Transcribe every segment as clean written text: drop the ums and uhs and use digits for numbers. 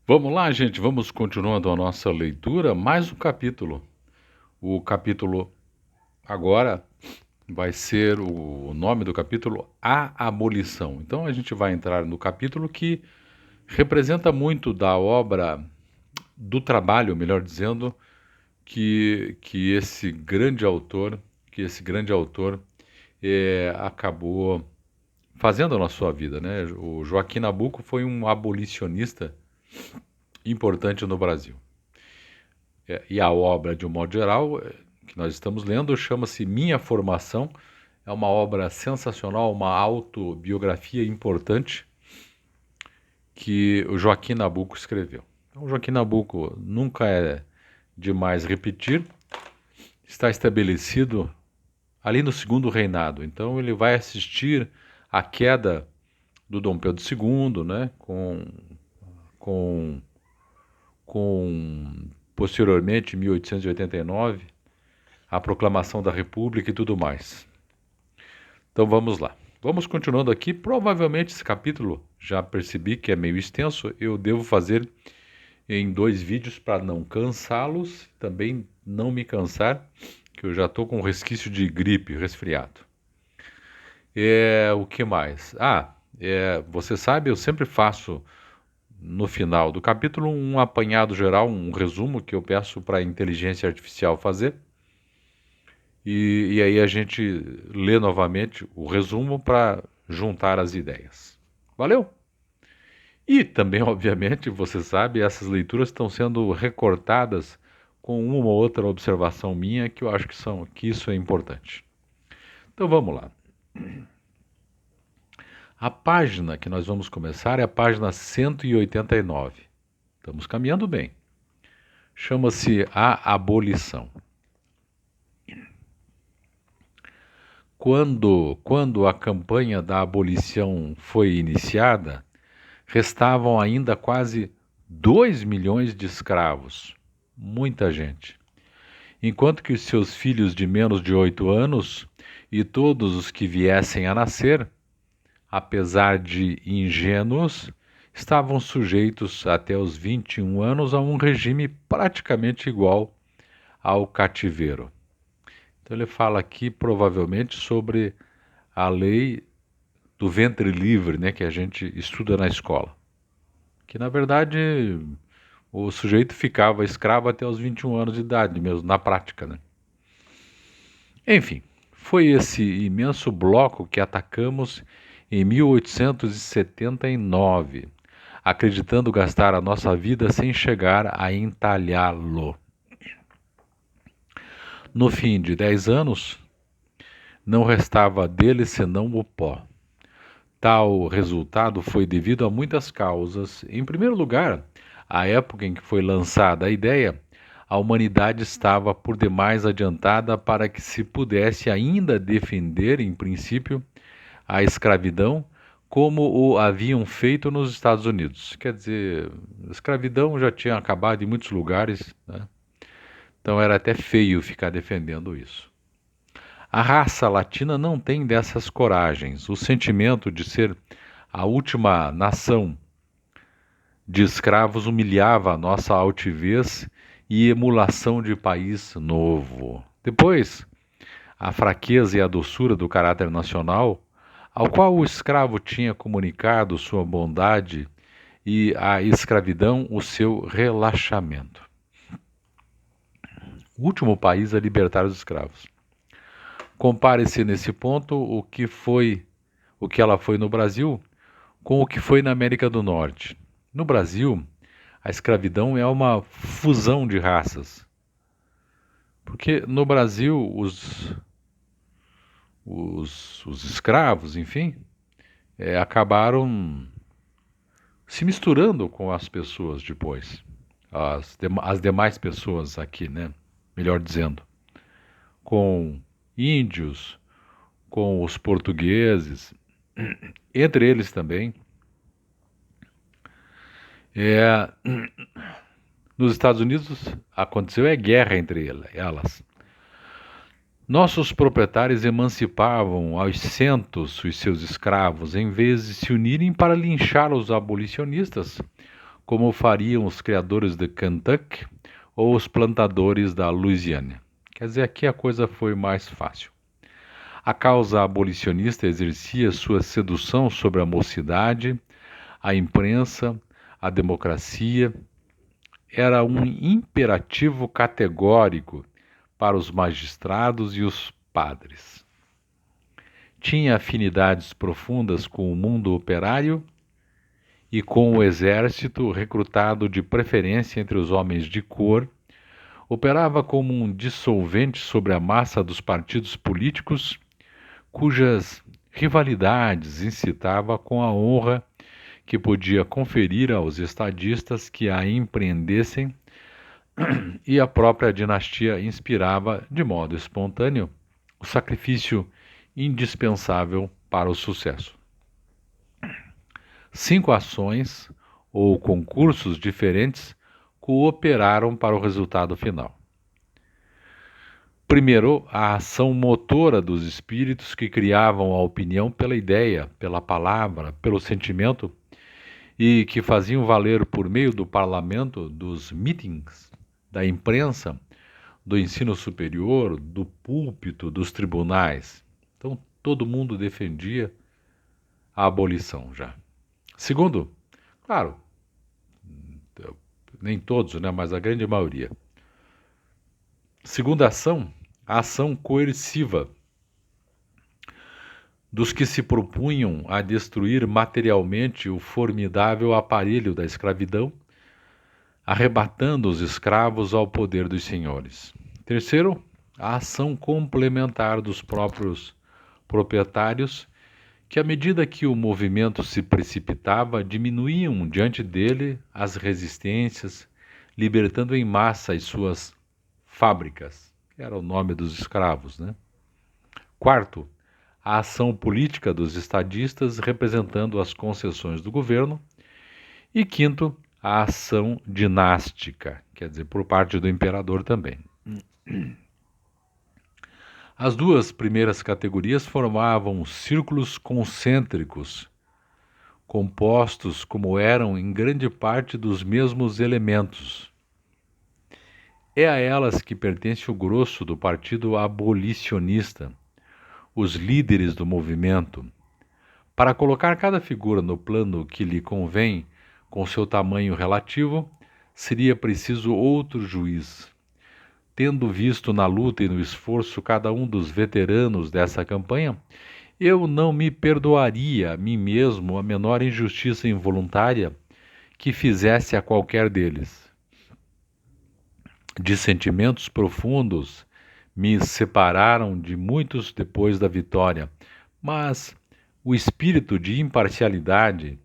Vamos lá, gente, vamos continuando a nossa leitura, mais um capítulo. O capítulo agora vai ser o nome do capítulo A Abolição. Então a gente vai entrar no capítulo que representa muito da obra, do trabalho, melhor dizendo, que esse grande autor, acabou fazendo na sua vida, né? O Joaquim Nabuco foi um abolicionista importante no Brasil. E a obra, de um modo geral, que nós estamos lendo, chama-se Minha Formação. É uma obra sensacional, uma autobiografia importante que o Joaquim Nabuco escreveu. Então, o Joaquim Nabuco nunca é demais repetir, está estabelecido ali no segundo reinado. Então, ele vai assistir à queda do Dom Pedro II, né, com, com posteriormente, em 1889, a proclamação da República e tudo mais. Então vamos lá. Vamos continuando aqui. Provavelmente esse capítulo, já percebi que é meio extenso, eu devo fazer em 2 vídeos para não cansá-los, também não me cansar, que eu já estou com um resquício de gripe, resfriado. O que mais? Você sabe, eu sempre faço no final do capítulo um apanhado geral, um resumo que eu peço para a inteligência artificial fazer. E aí a gente lê novamente o resumo para juntar as ideias. Valeu? E também, obviamente, você sabe, essas leituras estão sendo recortadas com uma ou outra observação minha que eu acho que isso é importante. Então vamos lá. A página que nós vamos começar é a página 189. Estamos caminhando bem. Chama-se A Abolição. Quando a campanha da abolição foi iniciada, restavam ainda quase 2 milhões de escravos. Muita gente. Enquanto que os seus filhos de menos de 8 anos e todos os que viessem a nascer, apesar de ingênuos, estavam sujeitos até os 21 anos a um regime praticamente igual ao cativeiro. Então ele fala aqui provavelmente sobre a lei do ventre livre, né, que a gente estuda na escola. Que na verdade o sujeito ficava escravo até os 21 anos de idade, mesmo na prática, né? Enfim, foi esse imenso bloco que atacamos em 1879, acreditando gastar a nossa vida sem chegar a entalhá-lo. No fim de 10 anos, não restava dele senão o pó. Tal resultado foi devido a muitas causas. Em primeiro lugar, a época em que foi lançada a ideia, a humanidade estava por demais adiantada para que se pudesse ainda defender, em princípio, a escravidão como o haviam feito nos Estados Unidos. Quer dizer, a escravidão já tinha acabado em muitos lugares, né? Então era até feio ficar defendendo isso. A raça latina não tem dessas coragens. O sentimento de ser a última nação de escravos humilhava a nossa altivez e emulação de país novo. Depois, a fraqueza e a doçura do caráter nacional, ao qual o escravo tinha comunicado sua bondade e a escravidão o seu relaxamento. O último país a libertar os escravos. Compare-se nesse ponto o que ela foi no Brasil com o que foi na América do Norte. No Brasil, a escravidão é uma fusão de raças. Porque no Brasil, os escravos, enfim, acabaram se misturando com as pessoas depois. As demais pessoas aqui, né? Melhor dizendo. Com índios, com os portugueses, entre eles também. Nos Estados Unidos aconteceu guerra entre elas. Nossos proprietários emancipavam aos centos os seus escravos, em vez de se unirem para linchar os abolicionistas, como fariam os criadores de Kentucky ou os plantadores da Louisiana. Quer dizer, aqui a coisa foi mais fácil. A causa abolicionista exercia sua sedução sobre a mocidade, a imprensa, a democracia. Era um imperativo categórico para os magistrados e os padres. Tinha afinidades profundas com o mundo operário e com o exército, recrutado de preferência entre os homens de cor. Operava como um dissolvente sobre a massa dos partidos políticos, cujas rivalidades incitava com a honra que podia conferir aos estadistas que a empreendessem, e a própria dinastia inspirava, de modo espontâneo, o sacrifício indispensável para o sucesso. 5 ações ou concursos diferentes cooperaram para o resultado final. Primeiro, a ação motora dos espíritos que criavam a opinião pela ideia, pela palavra, pelo sentimento e que faziam valer por meio do parlamento, dos meetings, da imprensa, do ensino superior, do púlpito, dos tribunais. Então, todo mundo defendia a abolição já. Segundo, claro, nem todos, né, mas a grande maioria. Segunda ação, a ação coerciva dos que se propunham a destruir materialmente o formidável aparelho da escravidão, arrebatando os escravos ao poder dos senhores. Terceiro, a ação complementar dos próprios proprietários, que à medida que o movimento se precipitava, diminuíam diante dele as resistências, libertando em massa as suas fábricas, que era o nome dos escravos, né? Quarto, a ação política dos estadistas representando as concessões do governo. E quinto, a ação dinástica, quer dizer, por parte do imperador também. As duas primeiras categorias formavam círculos concêntricos, compostos como eram em grande parte dos mesmos elementos. É a elas que pertence o grosso do partido abolicionista, os líderes do movimento. Para colocar cada figura no plano que lhe convém, com seu tamanho relativo, seria preciso outro juiz. Tendo visto na luta e no esforço cada um dos veteranos dessa campanha, eu não me perdoaria a mim mesmo a menor injustiça involuntária que fizesse a qualquer deles. De sentimentos profundos me separaram de muitos depois da vitória, mas o espírito de imparcialidade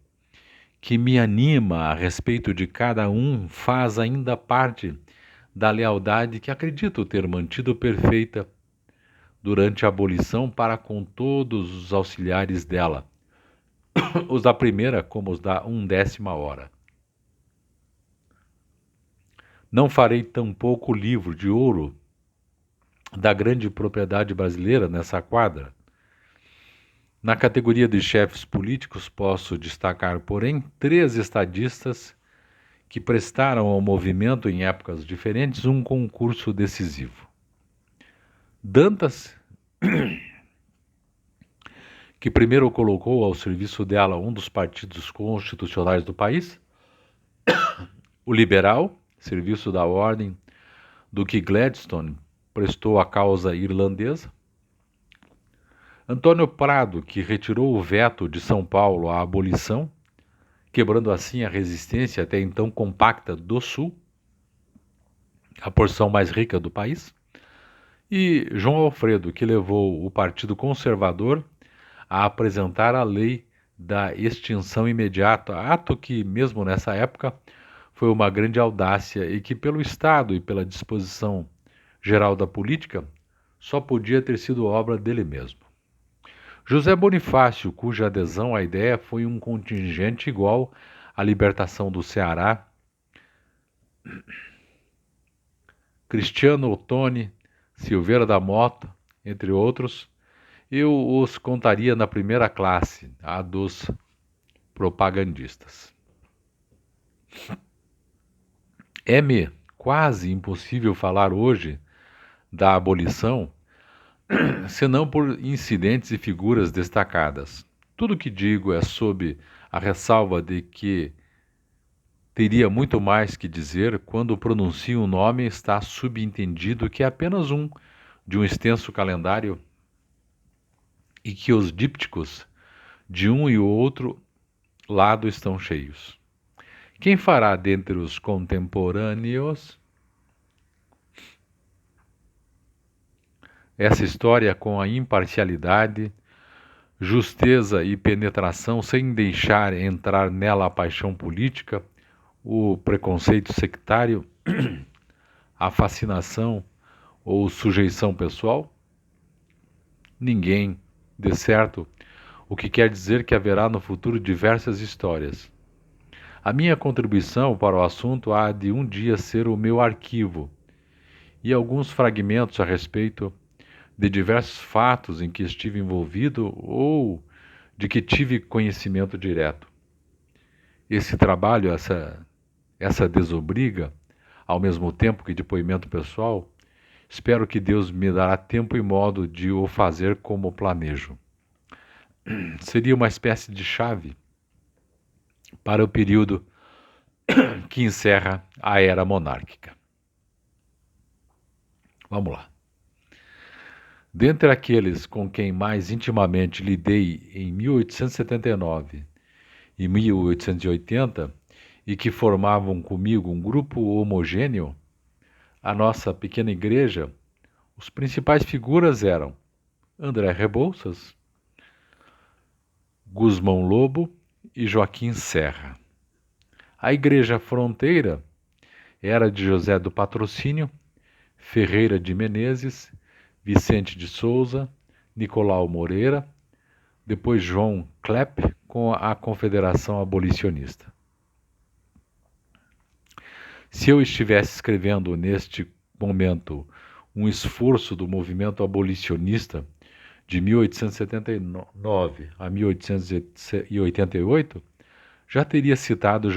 que me anima a respeito de cada um faz ainda parte da lealdade que acredito ter mantido perfeita durante a abolição para com todos os auxiliares dela, os da primeira como os da 1/10 hora. Não farei tampouco o livro de ouro da grande propriedade brasileira nessa quadra. Na categoria de chefes políticos posso destacar, porém, 3 estadistas que prestaram ao movimento em épocas diferentes um concurso decisivo. Dantas, que primeiro colocou ao serviço dela um dos partidos constitucionais do país, o liberal, serviço da ordem, do que Gladstone prestou à causa irlandesa, Antônio Prado, que retirou o veto de São Paulo à abolição, quebrando assim a resistência até então compacta do Sul, a porção mais rica do país, e João Alfredo, que levou o Partido Conservador a apresentar a lei da extinção imediata, ato que, mesmo nessa época, foi uma grande audácia e que, pelo Estado e pela disposição geral da política, só podia ter sido obra dele mesmo. José Bonifácio, cuja adesão à ideia foi um contingente igual à libertação do Ceará, Cristiano Ottoni, Silveira da Mota, entre outros, eu os contaria na primeira classe, a dos propagandistas. É-me quase impossível falar hoje da abolição senão por incidentes e figuras destacadas. Tudo o que digo é sob a ressalva de que teria muito mais que dizer quando pronuncio um nome está subentendido que é apenas um de um extenso calendário e que os dípticos de um e o outro lado estão cheios. Quem fará dentre os contemporâneos essa história com a imparcialidade, justeza e penetração, sem deixar entrar nela a paixão política, o preconceito sectário, a fascinação ou sujeição pessoal? Ninguém, de certo, o que quer dizer que haverá no futuro diversas histórias. A minha contribuição para o assunto há de um dia ser o meu arquivo e alguns fragmentos a respeito de diversos fatos em que estive envolvido ou de que tive conhecimento direto. Esse trabalho, essa desobriga, ao mesmo tempo que depoimento pessoal, espero que Deus me dará tempo e modo de o fazer como planejo. Seria uma espécie de chave para o período que encerra a era monárquica. Vamos lá. Dentre aqueles com quem mais intimamente lidei em 1879 e 1880 e que formavam comigo um grupo homogêneo, a nossa pequena igreja, os principais figuras eram André Rebouças, Gusmão Lobo e Joaquim Serra. A igreja fronteira era de José do Patrocínio, Ferreira de Menezes, Vicente de Souza, Nicolau Moreira, depois João Klepp com a Confederação Abolicionista. Se eu estivesse escrevendo neste momento um esforço do movimento abolicionista de 1879 a 1888, já teria citado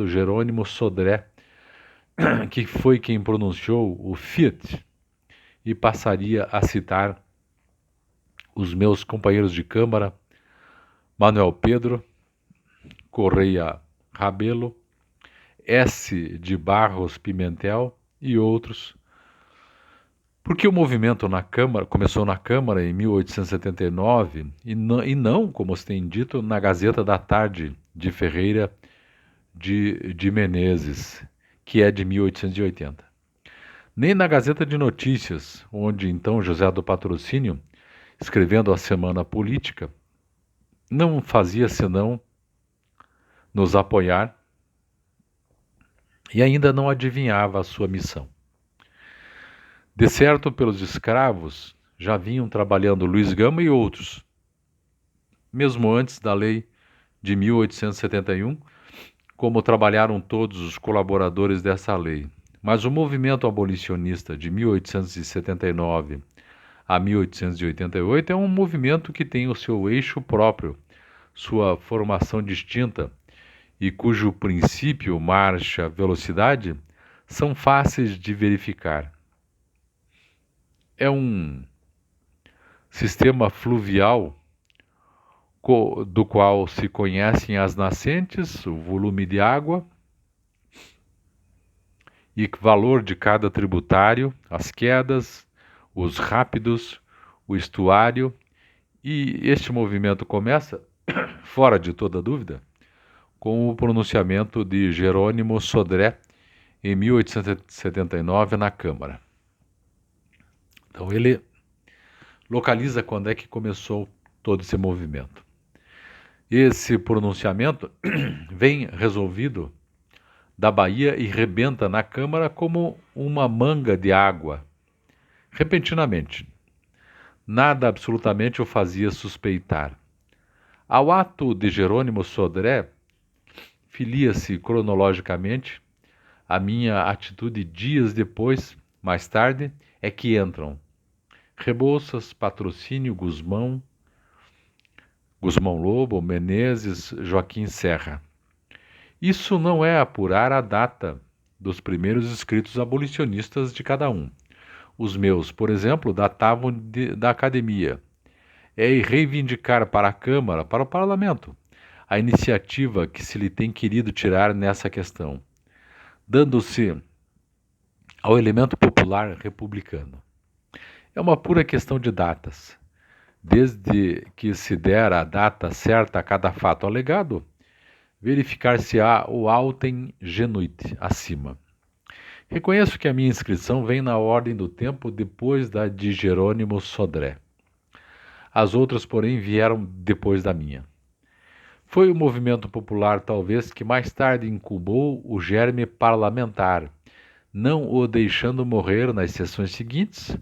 Jerônimo Sodré, que foi quem pronunciou o Fiat, e passaria a citar os meus companheiros de Câmara, Manuel Pedro, Correia Rabelo, S. de Barros Pimentel e outros, porque o movimento na Câmara começou na Câmara em 1879 e não, como se tem dito, na Gazeta da Tarde de Ferreira de Menezes, que é de 1880. Nem na Gazeta de Notícias, onde então José do Patrocínio, escrevendo a Semana Política, não fazia senão nos apoiar e ainda não adivinhava a sua missão. De certo, pelos escravos já vinham trabalhando Luiz Gama e outros, mesmo antes da lei de 1871, como trabalharam todos os colaboradores dessa lei. Mas o movimento abolicionista de 1879 a 1888 é um movimento que tem o seu eixo próprio, sua formação distinta e cujo princípio, marcha, velocidade, são fáceis de verificar. É um sistema fluvial do qual se conhecem as nascentes, o volume de água e valor de cada tributário, as quedas, os rápidos, o estuário, e este movimento começa, fora de toda dúvida, com o pronunciamento de Jerônimo Sodré em 1879 na Câmara. Então ele localiza quando é que começou todo esse movimento. Esse pronunciamento vem resolvido da Bahia e rebenta na Câmara como uma manga de água, repentinamente. Nada absolutamente o fazia suspeitar. Ao ato de Jerônimo Sodré, filia-se cronologicamente a minha atitude dias depois, mais tarde, é que entram Rebouças, Patrocínio, Gusmão Lobo, Menezes, Joaquim Serra. Isso não é apurar a data dos primeiros escritos abolicionistas de cada um. Os meus, por exemplo, datavam da academia. É reivindicar para a Câmara, para o Parlamento, a iniciativa que se lhe tem querido tirar nessa questão, dando-se ao elemento popular republicano. É uma pura questão de datas. Desde que se der a data certa a cada fato alegado, verificar-se-á o autem genuit acima. Reconheço que a minha inscrição vem na ordem do tempo depois da de Jerônimo Sodré. As outras, porém, vieram depois da minha. Foi o movimento popular, talvez, que mais tarde incubou o germe parlamentar, não o deixando morrer nas sessões seguintes,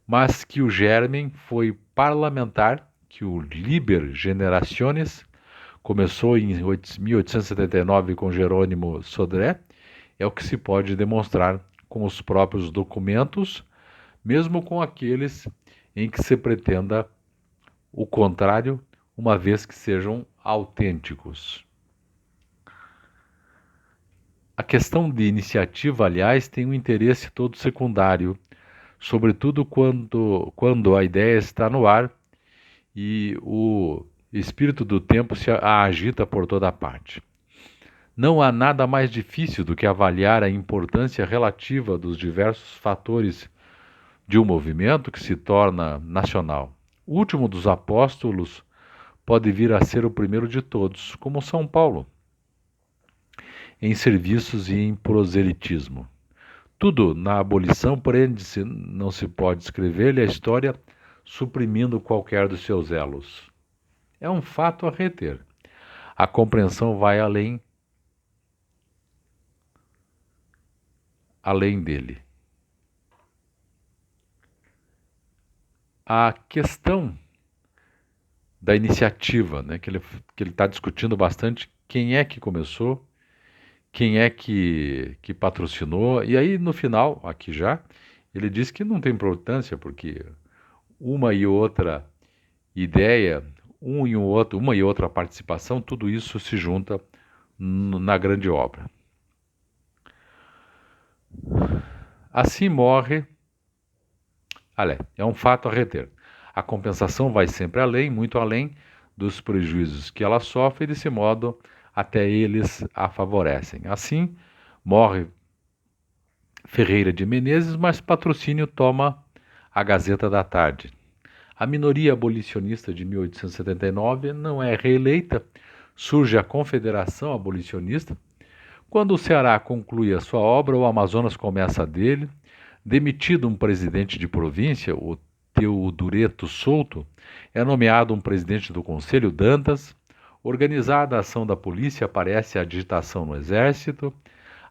mas que o germe foi parlamentar, que o Liber Generationes começou em 1879 com Jerônimo Sodré, é o que se pode demonstrar com os próprios documentos, mesmo com aqueles em que se pretenda o contrário, uma vez que sejam autênticos. A questão de iniciativa, aliás, tem um interesse todo secundário, sobretudo quando a ideia está no ar e o espírito do tempo se agita por toda parte. Não há nada mais difícil do que avaliar a importância relativa dos diversos fatores de um movimento que se torna nacional. O último dos apóstolos pode vir a ser o primeiro de todos, como São Paulo, em serviços e em proselitismo. Tudo na abolição, porém, não se pode escrever-lhe a história suprimindo qualquer dos seus elos. É um fato a reter. A compreensão vai além dele. A questão da iniciativa, né, que ele está discutindo bastante, quem é que começou, quem é que patrocinou, e aí no final, aqui já, ele diz que não tem importância, porque uma e outra ideia, uma e outra participação, tudo isso se junta na grande obra. Assim morre, é um fato a reter. A compensação vai sempre além, muito além dos prejuízos que ela sofre e desse modo até eles a favorecem. Assim, morre Ferreira de Menezes, mas patrocínio toma a Gazeta da Tarde. A minoria abolicionista de 1879 não é reeleita, surge a Confederação Abolicionista. Quando o Ceará conclui a sua obra, o Amazonas começa a dele. Demitido um presidente de província, o Teodureto Souto, é nomeado um presidente do Conselho, Dantas. Organizada a ação da polícia, aparece a agitação no exército.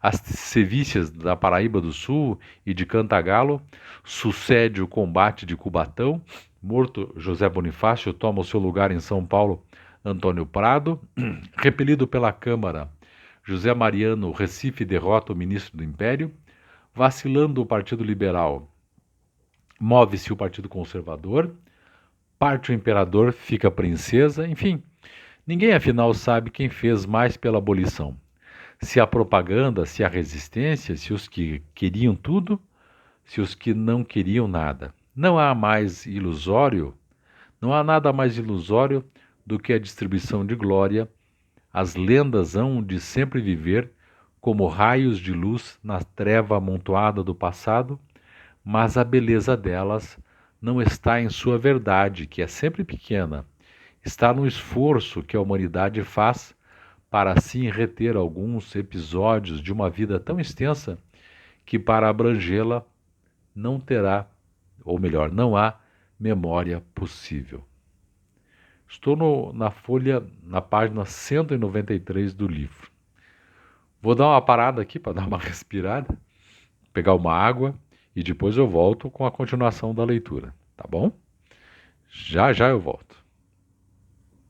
As sevícias da Paraíba do Sul e de Cantagalo, sucede o combate de Cubatão. Morto José Bonifácio, toma o seu lugar em São Paulo Antônio Prado. Repelido pela Câmara, José Mariano Recife derrota o ministro do Império. Vacilando o Partido Liberal, move-se o Partido Conservador. Parte o imperador, fica a princesa. Enfim, ninguém afinal sabe quem fez mais pela abolição. Se a propaganda, se a resistência, se os que queriam tudo, se os que não queriam nada. Não há nada mais ilusório do que a distribuição de glória. As lendas hão de sempre viver como raios de luz na treva amontoada do passado, mas a beleza delas não está em sua verdade, que é sempre pequena. Está no esforço que a humanidade faz para assim reter alguns episódios de uma vida tão extensa que para abrangê-la não terá, ou melhor, não há memória possível. Estou na página 193 do livro. Vou dar uma parada aqui para dar uma respirada, pegar uma água e depois eu volto com a continuação da leitura, tá bom? Já já eu volto.